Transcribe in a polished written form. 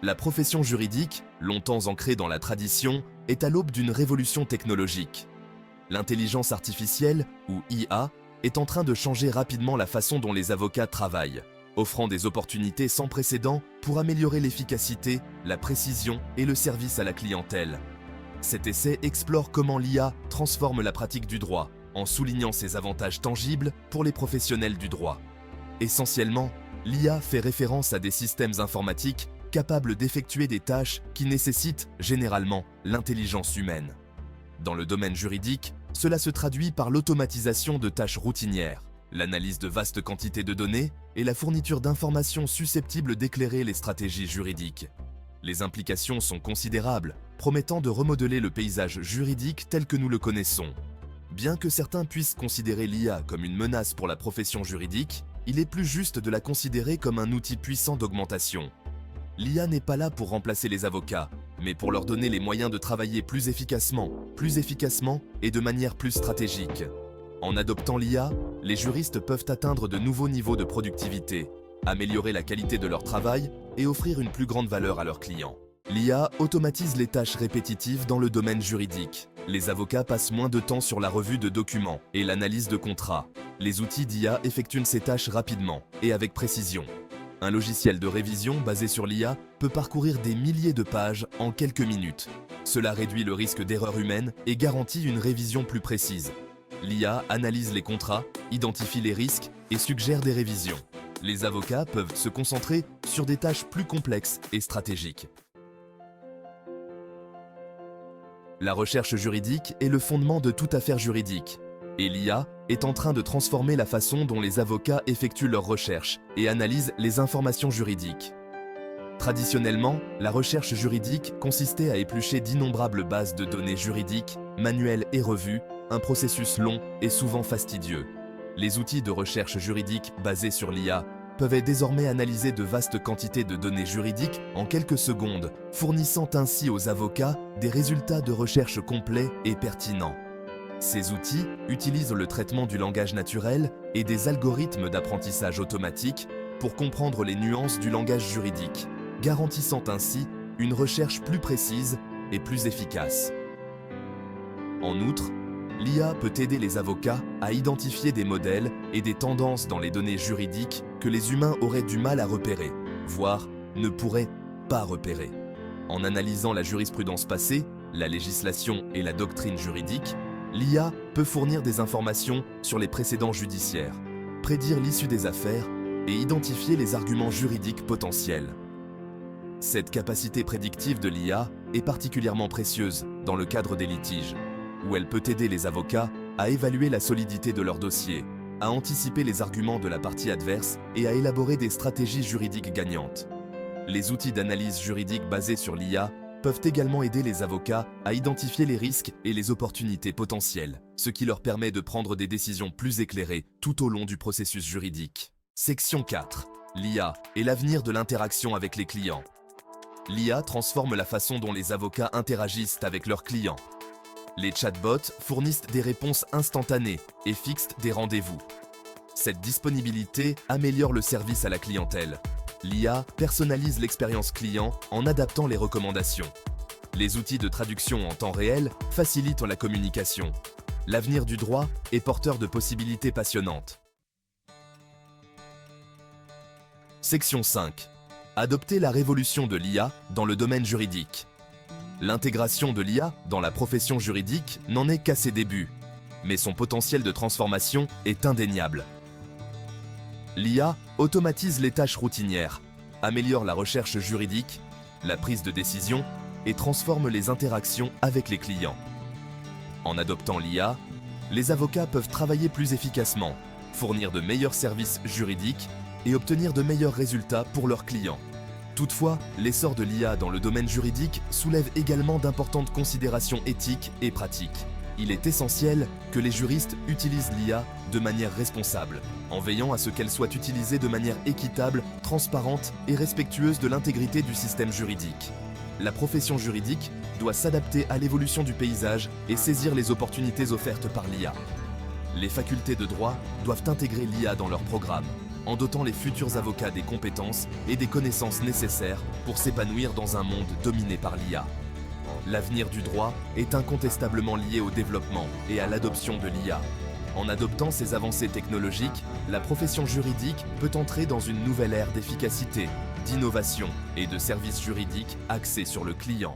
La profession juridique, longtemps ancrée dans la tradition, est à l'aube d'une révolution technologique. L'intelligence artificielle, ou IA, est en train de changer rapidement la façon dont les avocats travaillent, offrant des opportunités sans précédent pour améliorer l'efficacité, la précision et le service à la clientèle. Cet essai explore comment l'IA transforme la pratique du droit, en soulignant ses avantages tangibles pour les professionnels du droit. Essentiellement, l'IA fait référence à des systèmes informatiques capables d'effectuer des tâches qui nécessitent généralement l'intelligence humaine. Dans le domaine juridique, cela se traduit par l'automatisation de tâches routinières, l'analyse de vastes quantités de données et la fourniture d'informations susceptibles d'éclairer les stratégies juridiques. Les implications sont considérables, promettant de remodeler le paysage juridique tel que nous le connaissons. Bien que certains puissent considérer l'IA comme une menace pour la profession juridique, il est plus juste de la considérer comme un outil puissant d'augmentation. L'IA n'est pas là pour remplacer les avocats, mais pour leur donner les moyens de travailler plus efficacement et de manière plus stratégique. En adoptant l'IA, les juristes peuvent atteindre de nouveaux niveaux de productivité, améliorer la qualité de leur travail et offrir une plus grande valeur à leurs clients. L'IA automatise les tâches répétitives dans le domaine juridique. Les avocats passent moins de temps sur la revue de documents et l'analyse de contrats. Les outils d'IA effectuent ces tâches rapidement et avec précision. Un logiciel de révision basé sur l'IA peut parcourir des milliers de pages en quelques minutes. Cela réduit le risque d'erreur humaine et garantit une révision plus précise. L'IA analyse les contrats, identifie les risques et suggère des révisions. Les avocats peuvent se concentrer sur des tâches plus complexes et stratégiques. La recherche juridique est le fondement de toute affaire juridique. Et l'IA est en train de transformer la façon dont les avocats effectuent leurs recherches et analysent les informations juridiques. Traditionnellement, la recherche juridique consistait à éplucher d'innombrables bases de données juridiques, manuels et revues, un processus long et souvent fastidieux. Les outils de recherche juridique basés sur l'IA peuvent désormais analyser de vastes quantités de données juridiques en quelques secondes, fournissant ainsi aux avocats des résultats de recherche complets et pertinents. Ces outils utilisent le traitement du langage naturel et des algorithmes d'apprentissage automatique pour comprendre les nuances du langage juridique, garantissant ainsi une recherche plus précise et plus efficace. En outre, l'IA peut aider les avocats à identifier des modèles et des tendances dans les données juridiques que les humains auraient du mal à repérer, voire ne pourraient pas repérer. En analysant la jurisprudence passée, la législation et la doctrine juridique, l'IA peut fournir des informations sur les précédents judiciaires, prédire l'issue des affaires et identifier les arguments juridiques potentiels. Cette capacité prédictive de l'IA est particulièrement précieuse dans le cadre des litiges, où elle peut aider les avocats à évaluer la solidité de leur dossier, à anticiper les arguments de la partie adverse et à élaborer des stratégies juridiques gagnantes. Les outils d'analyse juridique basés sur l'IA peuvent également aider les avocats à identifier les risques et les opportunités potentielles, ce qui leur permet de prendre des décisions plus éclairées tout au long du processus juridique. Section 4. L'IA et l'avenir de l'interaction avec les clients. L'IA transforme la façon dont les avocats interagissent avec leurs clients. Les chatbots fournissent des réponses instantanées et fixent des rendez-vous. Cette disponibilité améliore le service à la clientèle. L'IA personnalise l'expérience client en adaptant les recommandations. Les outils de traduction en temps réel facilitent la communication. L'avenir du droit est porteur de possibilités passionnantes. Section 5. Adopter la révolution de l'IA dans le domaine juridique. L'intégration de l'IA dans la profession juridique n'en est qu'à ses débuts, mais son potentiel de transformation est indéniable. L'IA automatise les tâches routinières, améliore la recherche juridique, la prise de décision et transforme les interactions avec les clients. En adoptant l'IA, les avocats peuvent travailler plus efficacement, fournir de meilleurs services juridiques et obtenir de meilleurs résultats pour leurs clients. Toutefois, l'essor de l'IA dans le domaine juridique soulève également d'importantes considérations éthiques et pratiques. Il est essentiel que les juristes utilisent l'IA de manière responsable, en veillant à ce qu'elle soit utilisée de manière équitable, transparente et respectueuse de l'intégrité du système juridique. La profession juridique doit s'adapter à l'évolution du paysage et saisir les opportunités offertes par l'IA. Les facultés de droit doivent intégrer l'IA dans leur programme, en dotant les futurs avocats des compétences et des connaissances nécessaires pour s'épanouir dans un monde dominé par l'IA. L'avenir du droit est incontestablement lié au développement et à l'adoption de l'IA. En adoptant ces avancées technologiques, la profession juridique peut entrer dans une nouvelle ère d'efficacité, d'innovation et de services juridiques axés sur le client.